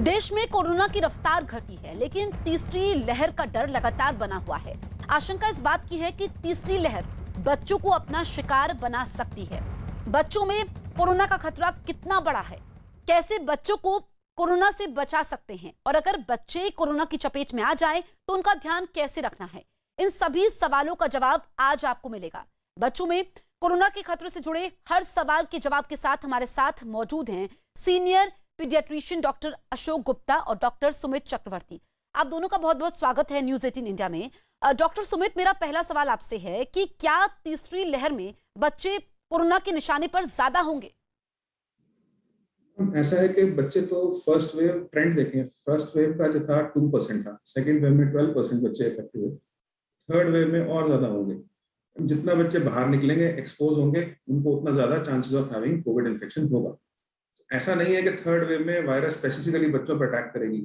देश में कोरोना की रफ्तार घटी है, लेकिन तीसरी लहर का डर लगातार बना हुआ है। आशंका इस बात की है कि तीसरी लहर बच्चों को अपना शिकार बना सकती है। बच्चों में कोरोना का खतरा कितना बड़ा है, कैसे बच्चों को कोरोना से बचा सकते हैं, और अगर बच्चे कोरोना की चपेट में आ जाएं तो उनका ध्यान कैसे रखना है, इन सभी सवालों का जवाब आज आपको मिलेगा। बच्चों में कोरोना के खतरे से जुड़े हर सवाल के जवाब के साथ हमारे साथ मौजूद हैं senior paediatrician doctor Ashok Gupta और डॉक्टर सुमित चक्रवर्ती। आप दोनों का बहुत बहुत स्वागत है न्यूज 18 इंडिया में। डॉक्टर सुमित, मेरा पहला सवाल आपसे है कि क्या तीसरी लहर में बच्चे कोरोना के निशाने पर ज्यादा होंगे? ऐसा है कि बच्चे तो फर्स्ट वेव ट्रेंड देखें, फर्स्ट वेव का जो था 2% था, सेकेंड वेव में 12% बच्चे इफेक्टिव हुए, थर्ड वेव में और ज्यादा होंगे। जितना बच्चे बाहर निकलेंगे, एक्सपोज होंगे, उनको उतना ज्यादा chances of having COVID infection होगा। ऐसा नहीं है कि थर्ड वेव में वायरस स्पेसिफिकली बच्चों पर अटैक करेगी।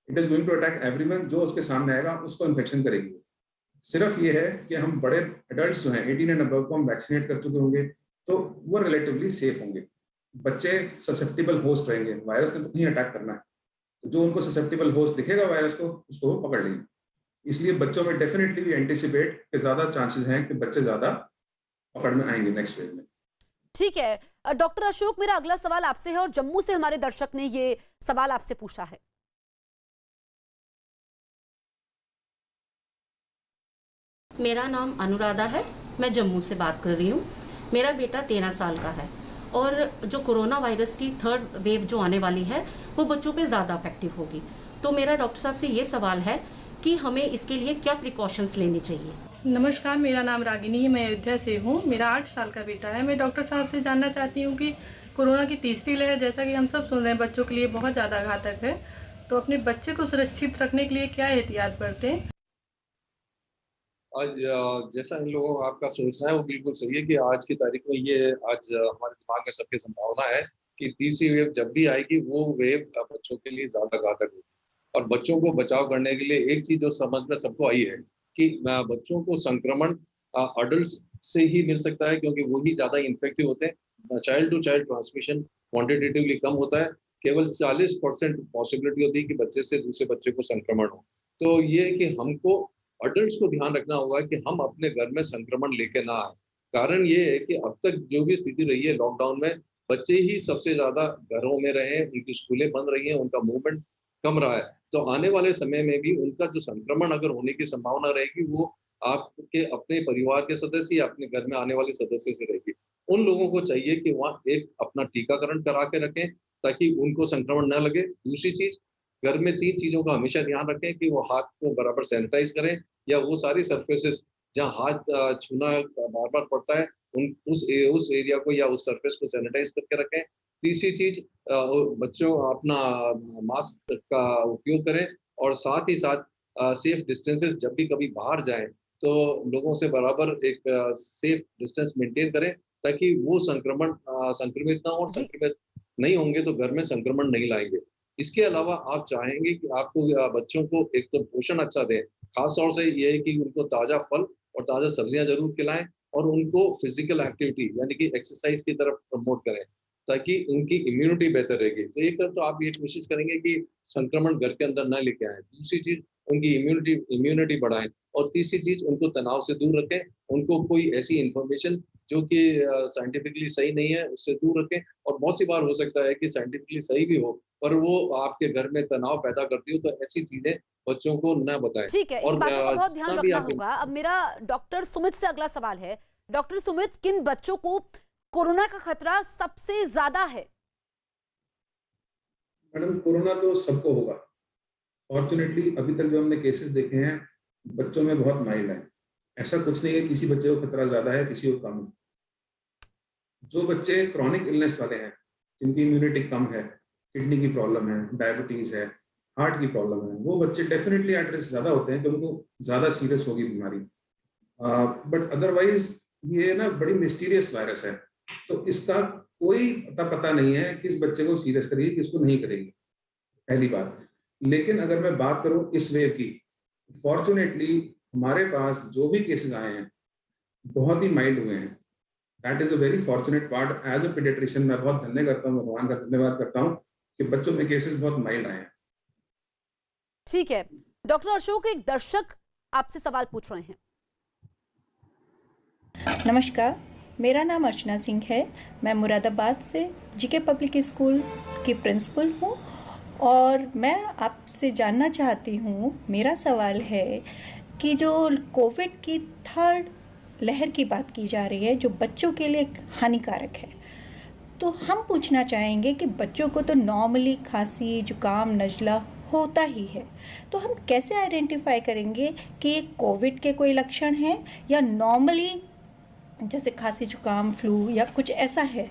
It is going to attack everyone, जो उसके सामने आएगा उसको इन्फेक्शन करेगी। सिर्फ ये है कि हम बड़े एडल्ट जो हैं 18 एंड अबव को हम वैक्सीनेट कर चुके होंगे, तो वो रिलेटिवली सेफ होंगे। बच्चे ससेप्टेबल होस्ट रहेंगे, वायरस ने तो नहीं अटैक करना है, तो जो उनको ससेप्टेबल होस्ट दिखेगा वायरस को, उसको वो पकड़ लेंगे। इसलिए बच्चों में डेफिनेटली वी एंटिसिपेट कि ज्यादा चांसेस हैं कि बच्चे ज्यादा पकड़ में आएंगे नेक्स्ट वेव में। ठीक है डॉक्टर अशोक, मेरा अगला सवाल आपसे है और जम्मू से हमारे दर्शक ने ये सवाल आपसे पूछा है। मेरा नाम अनुराधा है, मैं जम्मू से बात कर रही हूँ। मेरा बेटा 13 साल का है और जो कोरोना वायरस की थर्ड वेव जो आने वाली है वो बच्चों पे ज़्यादा अफेक्टिव होगी। तो मेरा डॉक्टर साहब से ये सवाल है कि हमें इसके लिए क्या प्रिकॉशंस लेनी चाहिए। नमस्कार, मेरा नाम रागिनी है, मैं अयोध्या से हूँ। मेरा 8 साल का बेटा है। मैं डॉक्टर साहब से जानना चाहती हूँ कि कोरोना की तीसरी लहर, जैसा कि हम सब सुन रहे हैं, बच्चों के लिए बहुत ज़्यादा घातक है, तो अपने बच्चे को सुरक्षित रखने के लिए क्या एहतियात बरतें? आज जैसा इन लोगों का आपका सोचना है वो बिल्कुल सही है कि आज की तारीख में ये आज हमारे दिमाग में सबकी संभावना है कि तीसरी वेव जब भी आएगी वो वेव बच्चों के लिए ज्यादा घातक होगी। और बच्चों को बचाव करने के लिए एक चीज जो समझ में सबको आई है कि बच्चों को संक्रमण अडल्ट से ही मिल सकता है, क्योंकि वो ही ज्यादा इन्फेक्टिव होते हैं। Child to child transmission quantitatively कम होता है, केवल 40% पॉसिबिलिटी होती है कि बच्चे से दूसरे बच्चे को संक्रमण हो। तो ये कि हमको अडल्ट्स को ध्यान रखना होगा कि हम अपने घर में संक्रमण लेके ना आए। कारण ये है कि अब तक जो भी स्थिति रही है लॉकडाउन में, बच्चे ही सबसे ज्यादा घरों में रहे हैं, उनकी स्कूलें बंद रही हैं, उनका मूवमेंट कम रहा है। तो आने वाले समय में भी उनका जो संक्रमण अगर होने की संभावना रहेगी वो आपके अपने परिवार के सदस्य या अपने घर में आने वाले सदस्यों से रहेगी। उन लोगों को चाहिए कि वहाँ एक अपना टीकाकरण करा के रखें ताकि उनको संक्रमण न लगे। दूसरी चीज, घर में 3 चीजों का हमेशा ध्यान रखें कि वो हाथ को बराबर सैनिटाइज करें, या वो सारी सरफेसेस जहाँ हाथ छूना बार-बार पड़ता है उस एरिया को या उस सरफेस को सैनिटाइज करके रखें। तीसरी चीज, बच्चों अपना मास्क का उपयोग करें, और साथ ही साथ सेफ डिस्टेंसेस जब भी कभी बाहर जाएं तो लोगों से बराबर एक सेफ डिस्टेंस मेंटेन करें ताकि वो संक्रमित ना हो, और जी, संक्रमित नहीं होंगे तो घर में संक्रमण नहीं लाएंगे। इसके अलावा आप चाहेंगे कि आपको बच्चों को एक तो पोषण अच्छा दें, खास तौर से ये है कि उनको ताज़ा फल और ताज़ा सब्जियाँ ज़रूर खिलाएँ, और उनको फिजिकल एक्टिविटी यानी कि एक्सरसाइज की तरफ प्रमोट करें ताकि उनकी इम्यूनिटी बेहतर रहेगी। तो एक तरफ तो आप ये कोशिश करेंगे कि संक्रमण घर के अंदर ना लेके आएँ। दूसरी चीज़, उनकी इम्यूनिटी बढ़ाएँ, और तीसरी चीज़, उनको तनाव से दूर रखें। उनको कोई ऐसी इन्फॉर्मेशन जो कि साइंटिफिकली सही नहीं है उससे दूर रखें, और बहुत सी बार हो सकता है कि साइंटिफिकली सही भी हो पर वो आपके घर में तनाव पैदा करती हो, तो ऐसी चीजें बच्चों को न बताएं। ठीक है, इन और बातों का बहुत ध्यान जितना भी रखना आप होगा। अब मेरा डॉक्टर सुमित से अगला सवाल है। डॉक्टर सुमित, किन बच्चों को कोरोना का खतरा सबसे ज्यादा है? मैडम, कोरोना तो सबको होगा। फॉर्चुनेटली अभी तक जो हमने केसेस देखे हैं, बच्चों में बहुत माइल्ड है। ऐसा कुछ नहीं है किसी बच्चे को खतरा ज्यादा है, किसी को कम है। जो बच्चे क्रॉनिक इलनेस वाले हैं, जिनकी इम्यूनिटी कम है, किडनी की प्रॉब्लम है, डायबिटीज है, हार्ट की प्रॉब्लम है, वो बच्चे डेफिनेटली एट रिस्क ज्यादा होते हैं कि उनको ज्यादा सीरियस होगी बीमारी। बट अदरवाइज ये ना बड़ी मिस्टीरियस वायरस है, तो इसका कोई पता नहीं है किस बच्चे को सीरियस करेगी, किसको नहीं करेगी, पहली बात। लेकिन अगर मैं बात करूं इस वेव की, फॉर्चुनेटली हमारे पास जो भी केसेस आए हैं बहुत ही माइल्ड हुए हैं। That is a very fortunate part. As a paediatrician मैं बहुत धन्य करता हूँ, भगवान का धन्यवाद करता हूँ कि बच्चों में केसेस बहुत माइल्ड आए हैं। ठीक है डॉक्टर अशोक, एक दर्शक आपसे सवाल पूछ रहे हैं। नमस्कार, मेरा नाम अर्चना सिंह है। मैं मुरादाबाद से जीके पब्लिक स्कूल की प्रिंसिपल हूँ और मैं आपसे जानना चाहती हूँ, मेरा सवाल है कि जो कोविड की थर्ड लहर की बात की जा रही है जो बच्चों के लिए हानिकारक है, तो हम पूछना चाहेंगे कि बच्चों को तो नॉर्मली खांसी, जुकाम, नज़ला होता ही है, तो हम कैसे आइडेंटिफाई करेंगे कि ये कोविड के कोई लक्षण हैं या नॉर्मली जैसे खांसी, जुकाम, फ्लू या कुछ ऐसा है?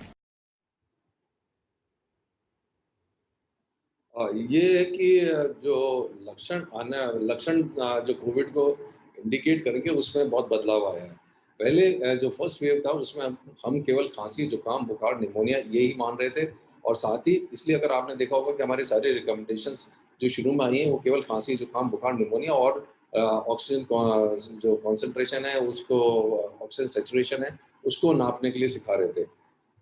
ये है कि जो लक्षण जो कोविड को इंडिकेट करेंगे उसमें बहुत बदलाव आया है। पहले जो फर्स्ट वेव था उसमें हम केवल खांसी, जुकाम, बुखार, निमोनिया यही मान रहे थे और साथ ही इसलिए अगर आपने देखा होगा कि हमारे सारे रिकमेंडेशंस जो शुरू में आई हैं वो केवल खांसी, जुकाम, बुखार, निमोनिया और ऑक्सीजन जो कॉन्सेंट्रेशन है उसको, ऑक्सीजन सैचुरेशन है उसको नापने के लिए सिखा रहे थे।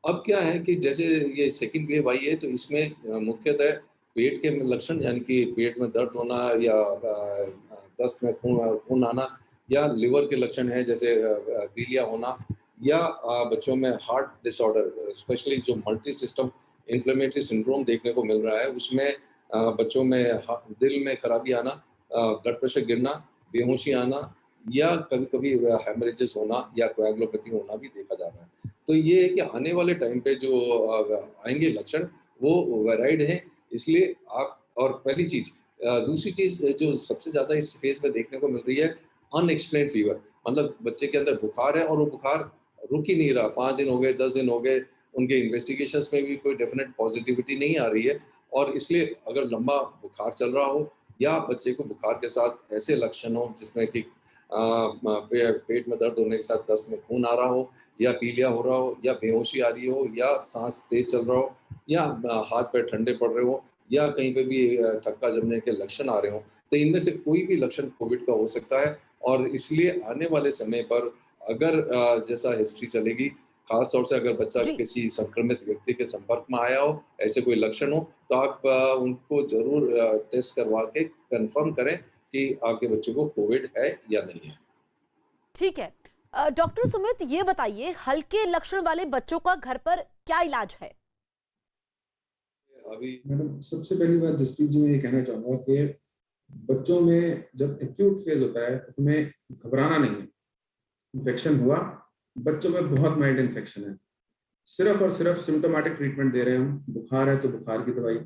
अब क्या है कि जैसे ये सेकंड वेव आई है तो इसमें मुख्यतः पेट के लक्षण यानी कि पेट में दर्द होना या दस्त में खून आना या लिवर के लक्षण है जैसे पीलिया होना या बच्चों में हार्ट डिसऑर्डर स्पेशली जो मल्टी सिस्टम इन्फ्लेमेटरी सिंड्रोम देखने को मिल रहा है उसमें बच्चों में दिल में खराबी आना, ब्लड प्रेशर गिरना, बेहोशी आना या कभी कभी हेमरेजेस होना या कोएगुलोपैथी होना भी देखा जा रहा है। तो ये है कि आने वाले टाइम पे जो आएंगे लक्षण वो वैराइड हैं, इसलिए आप और पहली चीज दूसरी चीज जो सबसे ज्यादा इस फेज में देखने को मिल रही है अनएक्सप्लेन्ड फीवर, मतलब बच्चे के अंदर बुखार है और वो बुखार रुक ही नहीं रहा, 5 दिन हो गए, 10 दिन हो गए, उनके इन्वेस्टिगेशंस में भी कोई डेफिनेट पॉजिटिविटी नहीं आ रही है और इसलिए अगर लंबा बुखार चल रहा हो या बच्चे को बुखार के साथ ऐसे लक्षण हो जिसमें कि पेट में दर्द होने के साथ दस्त में खून आ रहा हो या पीलिया हो रहा हो या बेहोशी आ रही हो या सांस तेज चल रहा हो या हाथ पैर ठंडे पड़ रहे हो या कहीं पे भी थक्का जमने के लक्षण आ रहे हो, तो इनमें से कोई भी लक्षण कोविड का हो सकता है और इसलिए आने वाले समय पर अगर जैसा हिस्ट्री चलेगी, खास तौर से अगर बच्चा जी। किसी संक्रमित व्यक्ति के संपर्क में आया हो, ऐसे कोई लक्षण हो, तो आप उनको जरूर टेस्ट करवा के कंफर्म करें कि आपके बच्चे को कोविड है या नहीं है। ठीक है डॉक्टर सुमित, ये बताइए हल्के लक्षण वाले बच्चों का घर पर क्या इलाज है? अभी मैडम सबसे पहली बात जसप्रीत जी मैं ये कहना चाहूंगा कि बच्चों में जब एक्यूट फेज होता है तो हमें घबराना नहीं है। इन्फेक्शन हुआ, बच्चों में बहुत माइल्ड इन्फेक्शन है, सिर्फ और सिर्फ सिम्टोमेटिक ट्रीटमेंट दे रहे हैं हम। बुखार है तो बुखार की दवाई,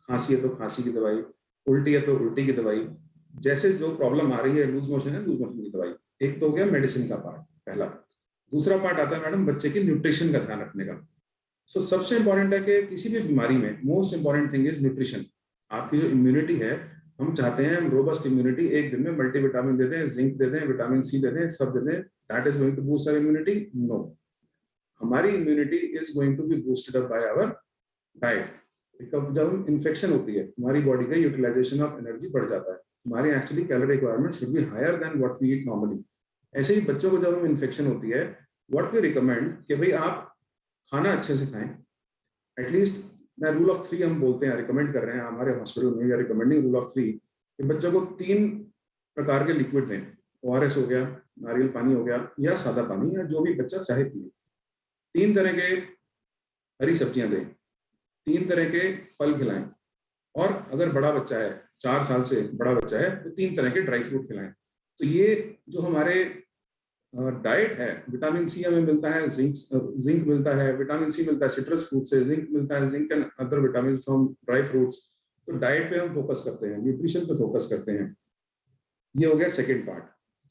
खांसी है तो खांसी की दवाई, उल्टी है तो उल्टी की दवाई, जैसे जो प्रॉब्लम आ रही है, लूज मोशन है लूज मोशन की दवाई। एक तो हो गया मेडिसिन का पार्ट पहला। दूसरा पार्ट आता है मैडम बच्चे की न्यूट्रिशन का ध्यान रखने का। सो सबसे इंपॉर्टेंट है कि किसी भी बीमारी में most important thing is nutrition. आपकी जो इम्यूनिटी है, हम चाहते हैं रोबस्ट इम्यूनिटी, एक दिन में मल्टीविटामिन दे दें, जिंक दे दें, विटामिन सी दे दें, सब दे दें, that is going to boost our immunity? No, हमारी immunity is going to be boosted up by our diet. जब इन्फेक्शन होती है हमारी बॉडी का यूटिलाइजेशन ऑफ एनर्जी बढ़ जाता है, हमारी actually calorie requirement should be higher than what we eat normally. ऐसे ही बच्चों को जब हम इन्फेक्शन होती है, व्हाट वी रिकमेंड कि भाई आप खाना अच्छे से खाएं। एटलीस्ट मैं रूल ऑफ 3 हम बोलते हैं, रिकमेंड कर रहे हैं हमारे हॉस्पिटल में, या रिकमेंडिंग रूल ऑफ 3 कि बच्चों को 3 प्रकार के लिक्विड दें। ORS हो गया, नारियल पानी हो गया या सादा पानी, या जो भी बच्चा चाहे पिए। 3 तरह के हरी सब्जियां दें, 3 तरह के फल खिलाएं, और अगर बड़ा बच्चा है, 4 साल से बड़ा बच्चा है, तो 3 तरह के ड्राई फ्रूट खिलाएं। तो ये जो हमारे डाइट है, विटामिन सी हमें मिलता है, जिंक मिलता है, विटामिन सी मिलता है सिट्रस फ्रूट से, जिंक मिलता है, zinc and other vitamin from dry fruits. तो डाइट पे हम फोकस करते हैं, न्यूट्रिशन पे फोकस करते हैं। ये हो गया सेकंड पार्ट।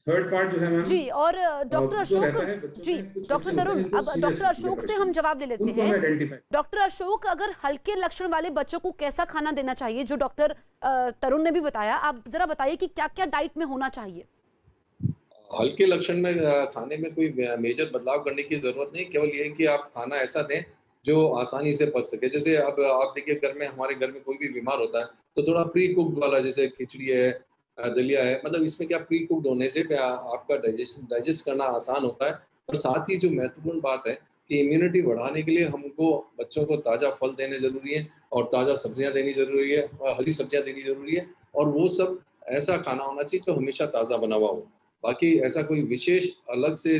थर्ड पार्ट जो है मैम जी, और डॉक्टर अशोक जी, डॉक्टर तरुण, अब डॉक्टर अशोक से हम जवाब ले लेते हैं। डॉक्टर अशोक, अगर हल्के लक्षण वाले बच्चों को कैसा खाना देना चाहिए, जो डॉक्टर तरुण ने भी बताया, आप जरा बताइए कि क्या क्या डाइट में होना चाहिए? हल्के लक्षण में खाने में कोई मेजर बदलाव करने की जरूरत नहीं, केवल ये कि आप खाना ऐसा दें जो आसानी से पच सके। जैसे अब आप देखिए घर में, हमारे घर में कोई भी बीमार होता है तो थोड़ा प्री कुक्ड वाला, जैसे खिचड़ी है, दलिया है, मतलब इसमें क्या प्री कुक्ड होने से आपका डाइजेस्ट करना आसान होता है। और साथ ही जो महत्वपूर्ण बात है कि इम्यूनिटी बढ़ाने के लिए हमको बच्चों को ताज़ा फल देने ज़रूरी है और ताज़ा सब्जियां देनी ज़रूरी है और हरी सब्जियां देनी ज़रूरी है, और वो सब ऐसा खाना होना चाहिए जो हमेशा ताज़ा बना हुआ हो। बाकी ऐसा कोई विशेष अलग से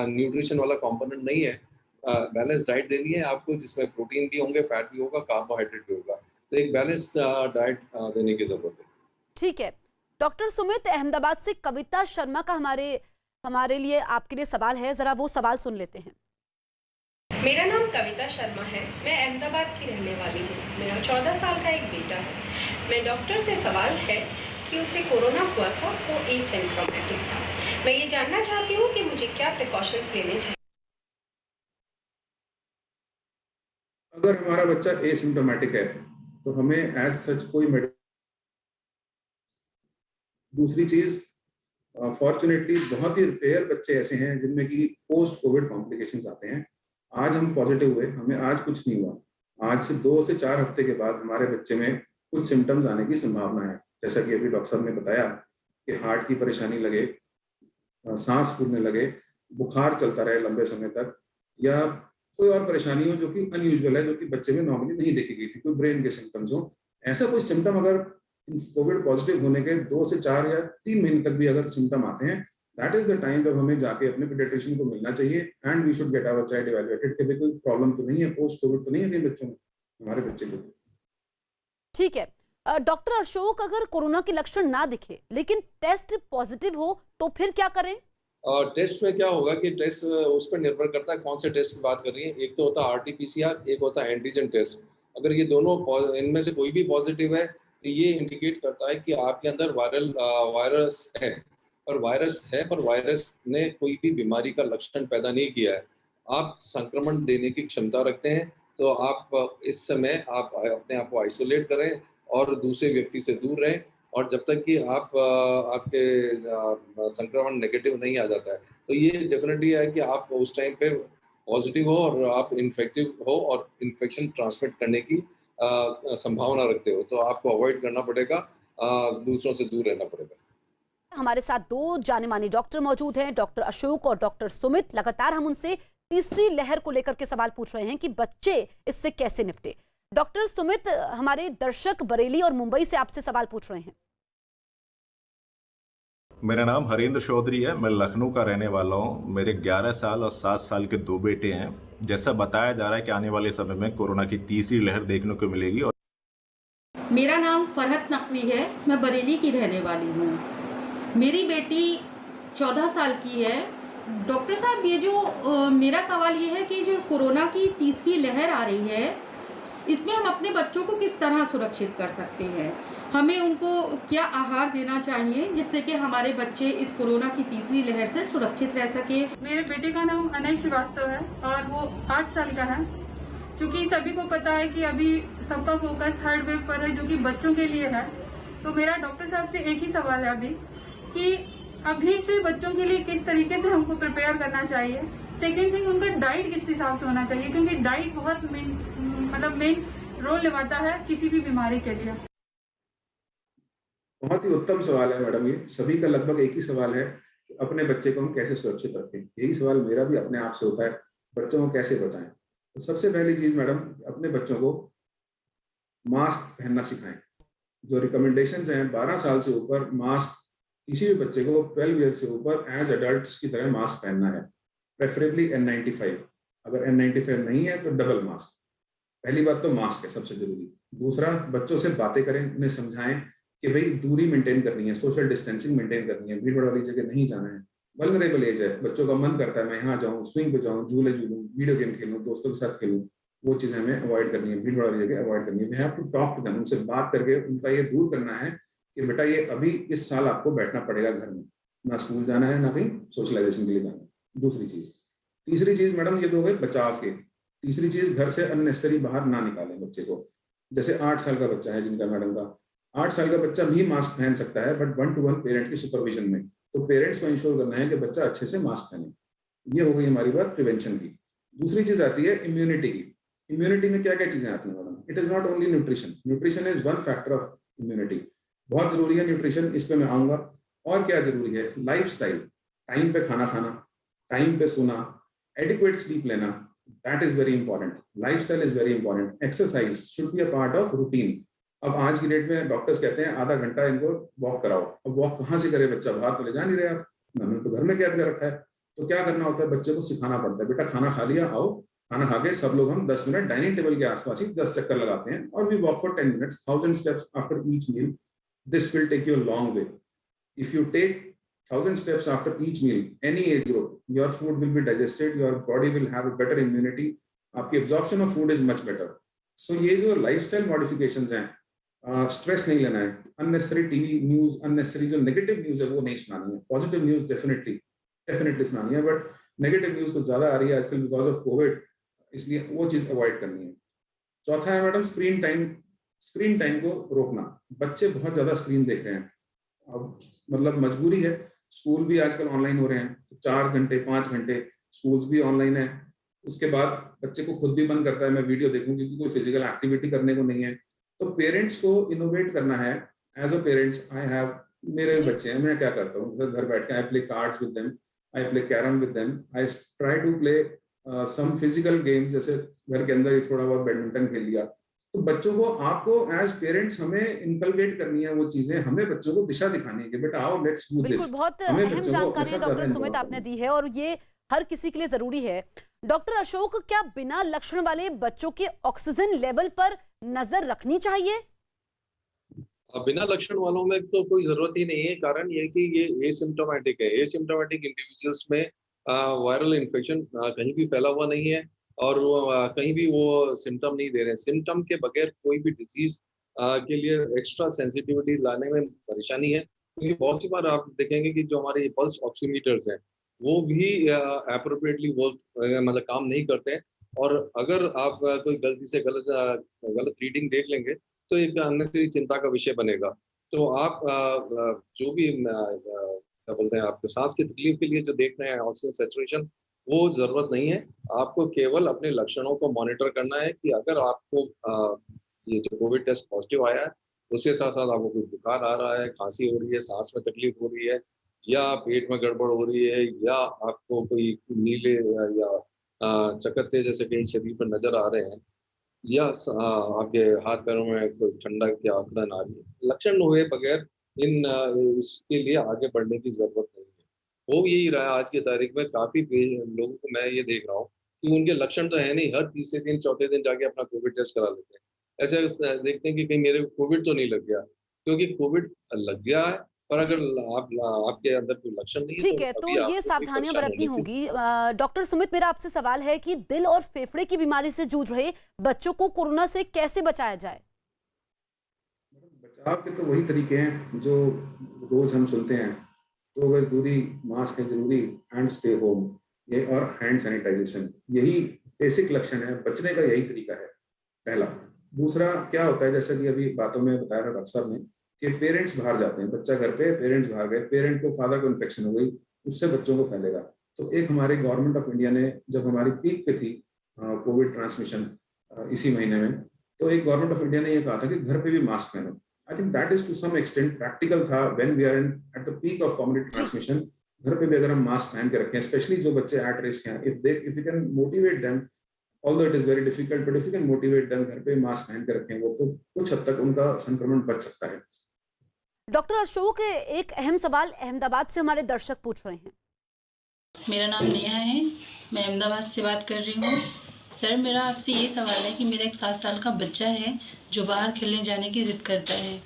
न्यूट्रिशन वाला कंपोनेंट नहीं है। बैलेंस डाइट देनी है आपको, जिसमें प्रोटीन भी होंगे, फैट भी होगा, कार्बोहाइड्रेट भी होगा। तो एक बैलेंस डाइट देने की ज़रूरत है। ठीक है डॉक्टर सुमित, अहमदाबाद से कविता शर्मा का हमारे लिए आपके लिए सवाल है, जरा वो सवाल सुन लेते हैं। मेरा नाम कविता शर्मा है। मैं अहमदाबाद की रहने वाली हूँ। मेरा 14 साल का एक बेटा है। मैं डॉक्टर से सवाल है कि उसे कोरोना हुआ था, वो एसिम्प्टोमेटिक था। मैं ये जानना चाहती हूँ कि मुझे क्या प्रिकॉशंस लेने चाहिए। अगर हमारा बच्चा एसिम्प्टोमेटिक है तो हमें एज सच कोई दूसरी चीज, फॉर्चुनेटली बहुत ही रेयर बच्चे ऐसे हैं जिनमें कि पोस्ट कोविड कॉम्प्लिकेशंस आते हैं। आज हम पॉजिटिव हुए, हमें आज कुछ नहीं हुआ। आज से 2 से 4 हफ्ते के बाद हमारे बच्चे में कुछ सिम्टम्स आने की संभावना है, जैसा कि अभी डॉक्टर साहब ने बताया कि हार्ट की परेशानी लगे, सांस फूलने लगे, बुखार चलता रहे लंबे समय तक, या कोई और परेशानी हो जो कि अनयूजुअल है, जो कि बच्चे में नॉर्मली नहीं देखी गई थी, कोई ब्रेन के सिम्टम्स हो। ऐसा कोई सिम्टम अगर कोविड पॉजिटिव होने के 2 से 4 या 3 महीने तक भी अगर सिम्टम आते हैं, दैट इज द टाइम जब हमें जाके अपने पीडियाट्रिशियन को मिलना चाहिए and we should get our child evaluated कि कोई प्रॉब्लम तो नहीं है, पोस्ट कोविड तो नहीं है कहीं बच्चों में, हमारे बच्चे को। ठीक है डॉक्टर अशोक, अगर कोरोना के लक्षण ना दिखे लेकिन टेस्ट पॉजिटिव हो तो फिर क्या करें? टेस्ट में क्या होगा कि टेस्ट उस पर निर्भर करता है कौन से टेस्ट की बात कर रही है। एक तो होता है RT-PCR, एक होता है एंटीजन टेस्ट। अगर ये दोनों इनमें से कोई भी पॉजिटिव है तो ये इंडिकेट करता है कि आपके अंदर वायरस है, और वायरस है पर वायरस ने कोई भी बीमारी का लक्षण पैदा नहीं किया है। आप संक्रमण देने की क्षमता रखते हैं, तो आप इस समय आप अपने आप को आइसोलेट करें और दूसरे व्यक्ति से दूर रहें, और जब तक कि आपके संक्रमण नेगेटिव नहीं आ जाता है। तो ये डेफिनेटली है कि आप उस टाइम पे पॉजिटिव हो और आप इन्फेक्टिव हो और इन्फेक्शन ट्रांसमिट करने की संभावना रखते हो, तो आपको अवॉइड करना पड़ेगा, दूसरों से दूर रहना पड़ेगा। हमारे साथ 2 जाने माने डॉक्टर मौजूद हैं, डॉक्टर अशोक और डॉक्टर सुमित। लगातार हम उनसे तीसरी लहर को लेकर के सवाल पूछ रहे हैं कि बच्चे इससे कैसे निपटे। डॉक्टर सुमित, हमारे दर्शक बरेली और मुंबई से आपसे सवाल पूछ रहे हैं। मेरा नाम हरेंद्र चौधरी है, मैं लखनऊ का रहने वाला हूँ। मेरे 11 साल और 7 साल के 2 बेटे हैं। जैसा बताया जा रहा है कि आने वाले समय में कोरोना की तीसरी लहर देखने को मिलेगी। और मेरा नाम फरहत नकवी है, मैं बरेली की रहने वाली हूँ। मेरी बेटी 14 साल की है। डॉक्टर साहब, ये जो मेरा सवाल ये है कि जो कोरोना की तीसरी लहर आ रही है, इसमें हम अपने बच्चों को किस तरह सुरक्षित कर सकते हैं? हमें उनको क्या आहार देना चाहिए जिससे कि हमारे बच्चे इस कोरोना की तीसरी लहर से सुरक्षित रह सके? मेरे बेटे का नाम अनय श्रीवास्तव है और वो 8 साल का है। क्योंकि सभी को पता है कि अभी सबका फोकस थर्ड वेव पर है, जो कि बच्चों के लिए है। तो मेरा डॉक्टर साहब से एक ही सवाल है अभी कि अभी से बच्चों के लिए किस तरीके से हमको प्रिपेयर करना चाहिए। सेकेंड थिंग, उनका डाइट किस हिसाब से होना चाहिए, क्योंकि डाइट बहुत मेन रोल निभाता है किसी भी बीमारी के लिए। बहुत ही उत्तम सवाल है मैडम, ये सभी का लगभग एक ही सवाल है कि अपने बच्चे को हम कैसे सुरक्षित रखें। यही सवाल मेरा भी अपने आप से होता है, बच्चों को कैसे बचाएं। तो सबसे पहली चीज मैडम, अपने बच्चों को मास्क पहनना सिखाएं। जो रिकमेंडेशंस हैं 12 साल से ऊपर मास्क, किसी भी बच्चे को 12 ईयर से ऊपर एज एडल्ट्स की तरह मास्क पहनना है, प्रेफरेबली N95। अगर N95 नहीं है तो डबल मास्क। पहली बात तो मास्क है सबसे जरूरी। दूसरा, बच्चों से बातें करें, उन्हें समझाएं कि भाई दूरी मेंटेन करनी है, सोशल डिस्टेंसिंग मेंटेन करनी है, भीड़ वाली जगह नहीं जाना है। वल्नरेबल एज है, बच्चों का मन करता है मैं यहाँ जाऊँ, स्विंग पे जाऊँ, झूले झूलूं, वीडियो गेम खेलूँ, दोस्तों के साथ खेलूँ, वो चीजें हमें अवॉइड करनी है, भीड़ वाली जगह अवॉइड करनी है। We have to talk to them, उनसे बात करके उनका ये दूर करना है कि बेटा ये अभी इस साल आपको बैठना पड़ेगा घर में, ना स्कूल जाना है ना कहीं सोशलाइजेशन के लिए जाना है। दूसरी चीज। तीसरी चीज मैडम, ये तो हो गए बचाव के। तीसरी चीज, घर से अननेसेसरी बाहर ना निकालें बच्चे को। जैसे 8 साल का बच्चा है जिनका मैडम का, 8 साल का बच्चा भी मास्क पहन सकता है, बट 1-to-1 पेरेंट की सुपरविजन में। तो पेरेंट्स को इंश्योर करना है कि बच्चा अच्छे से मास्क पहने। ये हो गई हमारी बात प्रिवेंशन की। दूसरी चीज आती है इम्यूनिटी की। इम्यूनिटी में क्या क्या चीजें आती हैं madam? It is not only nutrition, nutrition is one factor of immunity. बहुत जरूरी है न्यूट्रिशन, इस पे मैं आऊंगा। और क्या जरूरी है? लाइफस्टाइल, टाइम पे खाना खाना, टाइम पे सोना, एडिक्वेट स्लीप लेना, that is very important. Lifestyle is very important. Exercise should be a part of routine. अब आज की डेट में डॉक्टर्स कहते हैं आधा घंटा इनको वॉक कराओ। अब वॉक कहाँ से करे बच्चा, बाहर तो ले जा नहीं रहे आप, हमने तो घर में कैद कर रखा है। तो क्या करना होता है, बच्चे को सिखाना पड़ता है, बेटा खाना खा लिया, आओ खाना खा के सब लोग हम 10 मिनट डाइनिंग टेबल के आसपास ही 10 चक्कर लगाते हैं और we walk for 10 minutes, 1000 steps after each meal. This will take you a long way. If you take 1000 steps after each meal, any age group, your food will be digested, your body will have a better immunity, आपकी absorption of food is much better. So ये जो lifestyle modifications हैं, stress नहीं लेना है, unnecessary TV news, unnecessary जो negative news है वो नहीं सुनानी है, पॉजिटिव न्यूज डेफिनेटली सुनानी है, बट नेगेटिव न्यूज कुछ ज्यादा आ रही है आजकल बिकॉज ऑफ कोविड, इसलिए वो चीज अवॉइड करनी है। चौथा है मैडम स्क्रीन टाइम को रोकना। बच्चे बहुत ज्यादा स्क्रीन देख रहे हैं, अब मतलब मजबूरी है, स्कूल भी आजकल ऑनलाइन हो रहे हैं, तो 4 घंटे 5 घंटे स्कूल्स भी ऑनलाइन है। उसके बाद बच्चे को खुद भी मन करता है मैं वीडियो देखूं, क्योंकि कोई फिजिकल एक्टिविटी करने को नहीं है। तो पेरेंट्स को इनोवेट करना है। As a parents I have, मेरे बच्चे हैं, मैं क्या करता हूँ घर बैठ के I play cards with them, I play carrom with them, I try to play some physical games, जैसे घर के अंदर ही थोड़ा बहुत बैडमिंटन खेल लिया। तो बच्चों को, आपको एज पेरेंट्स हमें इनकलकेट करनी है वो चीजें, हमें बच्चों को दिशा दिखानी है कि बेटा आओ लेट्स डू दिस। बिल्कुल, बहुत अहम जानकारी डॉक्टर सुमित आपने दी है और ये हर किसी के लिए जरूरी है। डॉक्टर अशोक, क्या बिना लक्षण वाले बच्चों के ऑक्सीजन लेवल पर नजर रखनी चाहिए? बिना लक्षण वालों में तो कोई जरूरत ही नहीं है। कारण ये कि ये एसिम्प्टोमेटिक है। एसिम्प्टोमेटिक इंडिविजुअल्स में वायरल इन्फेक्शन कहीं भी फैला हुआ नहीं है और कहीं भी वो सिम्टम नहीं दे रहे हैं। सिम्टम के बगैर कोई भी डिजीज के लिए एक्स्ट्रा सेंसिटिविटी लाने में परेशानी है, क्योंकि बहुत सी बार आप देखेंगे कि जो हमारे पल्स ऑक्सीमीटर्स हैं वो भी एप्रोप्रिएटली मतलब काम नहीं करते हैं। और अगर आप कोई गलती से गलत रीडिंग देख लेंगे तो एक अननेसेसरी चिंता का विषय बनेगा। तो आप जो भी क्या बोलते हैं, आपके सांस की तकलीफ के लिए जो देख रहे हैं ऑक्सीजन सैचुरेशन, वो जरूरत नहीं है। आपको केवल अपने लक्षणों को मॉनिटर करना है कि अगर आपको ये जो कोविड टेस्ट पॉजिटिव आया है उसके साथ साथ आपको कोई बुखार आ रहा है, खांसी हो रही है, सांस में तकलीफ हो रही है, या पेट में गड़बड़ हो रही है, या आपको कोई नीले या चकत्ते जैसे कहीं शरीर पर नजर आ रहे हैं, या आपके हाथ पैरों में कोई ठंडा की आंकड़न आ रही है, लक्षण हुए बगैर इसके लिए आगे बढ़ने की जरूरत नहीं है। वो यही रहा आज की तारीख में। काफी लोगों को मैं ये देख रहा हूँ कि उनके लक्षण तो है नहीं, हर तीसरे दिन चौथे दिन जाके अपना कोविड टेस्ट करा लेते हैं। ऐसे देखते हैं कि कहीं मेरे कोविड तो नहीं लग गया, क्योंकि कोविड लग गया है पर अगर आपके अंदर कोई लक्षण नहीं है ठीक है, तो ये सावधानियां बरतनी होगी। डॉक्टर सुमित, मेरा आपसे सवाल है कि दिल और फेफड़े की बीमारी से जूझ रहे बच्चों को कोरोना से कैसे बचाया जाए? बचाव के तो वही तरीके हैं जो रोज हम सुनते हैं, 2 गज दूरी, मास्क है जरूरी, एंड स्टे होम, ये और हैंड सैनिटाइजेशन, यही बेसिक लक्षण है, बचने का यही तरीका है पहला। दूसरा क्या होता है, जैसा कि अभी बातों में बताया था डॉक्टर साहब ने, कि पेरेंट्स बाहर जाते हैं, बच्चा घर पे, पेरेंट्स बाहर गए, पेरेंट को, फादर को इन्फेक्शन हो गई, उससे बच्चों को फैलेगा। तो एक हमारे गवर्नमेंट ऑफ इंडिया ने, जब हमारी पीक पे थी कोविड ट्रांसमिशन इसी महीने में, तो एक गवर्नमेंट ऑफ इंडिया ने ये कहा था कि घर पे भी मास्क पहनो। I think that is to some extent practical था when we are at the peak of community transmission. घर पे भी अगर हम मास्क पहन के रखें, स्पेशली जो बच्चे एट रिस्क हैं, if you can motivate them, although it is very difficult, but if you can motivate them, घर पे मास्क पहन के रखें, वो तो कुछ हद तक उनका संक्रमण बच सकता है। डॉक्टर अशोक, एक अहम सवाल अहमदाबाद से हमारे दर्शक पूछ रहे हैं। मेरा नाम नेहा है, मैं अहमदाबाद से बात कर रही हूँ। सर, मेरा आपसे ये सवाल है कि मेरा एक 7 साल का बच्चा है जो बाहर खेलने जाने की ज़िद करता है।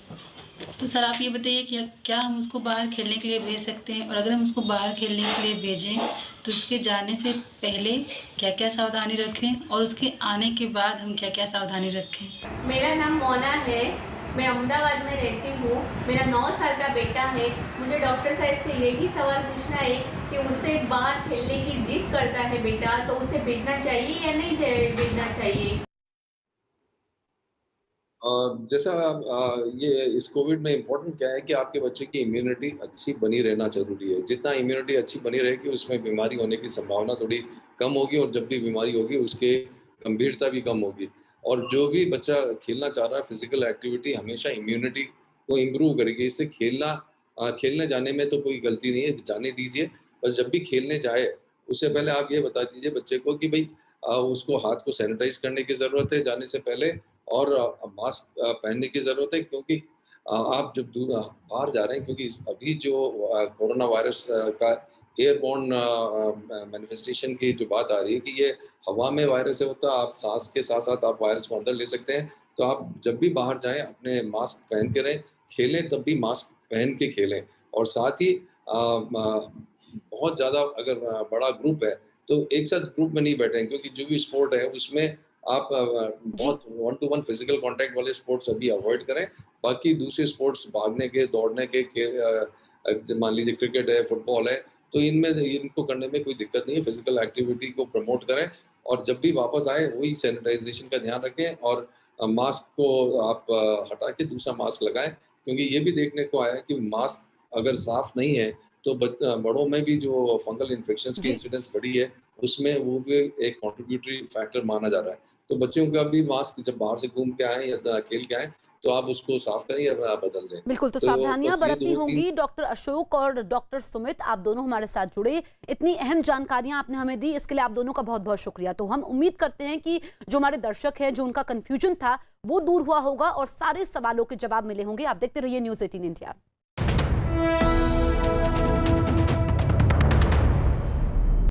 तो सर आप ये बताइए कि क्या हम उसको बाहर खेलने के लिए भेज सकते हैं, और अगर हम उसको बाहर खेलने के लिए भेजें तो उसके जाने से पहले क्या क्या सावधानी रखें और उसके आने के बाद हम क्या क्या सावधानी रखें? मेरा नाम मोना है, मैं अहमदाबाद में रहती हूँ। मेरा 9 साल का बेटा है। मुझे डॉक्टर साहब से यही सवाल पूछना है कि उससे बाहर खेलने की जिद करता है बेटा, तो उसे भेजना चाहिए या नहीं भेजना चाहिए? जैसा ये इस कोविड में इम्पोर्टेंट क्या है कि आपके बच्चे की इम्यूनिटी अच्छी बनी रहना जरूरी है। जितना इम्यूनिटी अच्छी बनी रहेगी उसमें बीमारी होने की संभावना थोड़ी कम होगी, और जब भी बीमारी होगी उसके गंभीरता भी कम होगी। और जो भी बच्चा खेलना चाह रहा है, फिजिकल एक्टिविटी हमेशा इम्यूनिटी को इम्प्रूव करेगी, इसलिए खेलने जाने में तो कोई गलती नहीं है, जाने दीजिए। बस जब भी खेलने जाए उससे पहले आप ये बता दीजिए बच्चे को कि भाई उसको हाथ को सैनिटाइज करने की ज़रूरत है जाने से पहले, और मास्क पहनने की ज़रूरत है, क्योंकि आप जब बाहर जा रहे हैं, क्योंकि अभी जो कोरोना वायरस का एयरबॉर्न मैनिफेस्टेशन की जो बात आ रही है कि ये हवा में वायरस है होता है, आप सांस के साथ साथ आप वायरस को अंदर ले सकते हैं। तो आप जब भी बाहर जाएं अपने मास्क पहन के रहें, खेलें तब भी मास्क पहन के खेलें, और साथ ही बहुत ज़्यादा अगर बड़ा ग्रुप है तो एक साथ ग्रुप में नहीं बैठें, क्योंकि जो भी स्पोर्ट है उसमें आप बहुत 1-to-1 फिजिकल कांटेक्ट वाले स्पोर्ट्स अभी अवॉइड करें। बाकी दूसरे स्पोर्ट्स भागने के, दौड़ने के मान लीजिए क्रिकेट है, फुटबॉल है, तो इनको करने में कोई दिक्कत नहीं है। फिजिकल एक्टिविटी को प्रमोट करें और जब भी वापस आए वही सैनिटाइजेशन का ध्यान रखें और मास्क को आप हटा के दूसरा मास्क लगाएं, क्योंकि ये भी देखने को आया है कि मास्क अगर साफ नहीं है तो बड़ों में भी जो फंगल इन्फेक्शंस की इंसिडेंस बढ़ी है, उसमें वो भी एक कंट्रीब्यूटरी फैक्टर माना जा रहा है। तो बच्चों का भी मास्क जब बाहर से घूम के आए या खेल के आए तो आप उसको साफ करें या बदल दें। बिल्कुल, तो सावधानियां बरतनी होंगी। डॉक्टर अशोक और डॉक्टर सुमित, आप दोनों हमारे साथ जुड़े, इतनी अहम जानकारियां आपने हमें दी, इसके लिए आप दोनों का बहुत बहुत शुक्रिया। तो हम उम्मीद करते हैं कि जो हमारे दर्शक हैं, जो उनका कंफ्यूजन था वो दूर हुआ होगा और सारे सवालों के जवाब मिले होंगे। आप देखते रहिए न्यूज़ 18 इंडिया।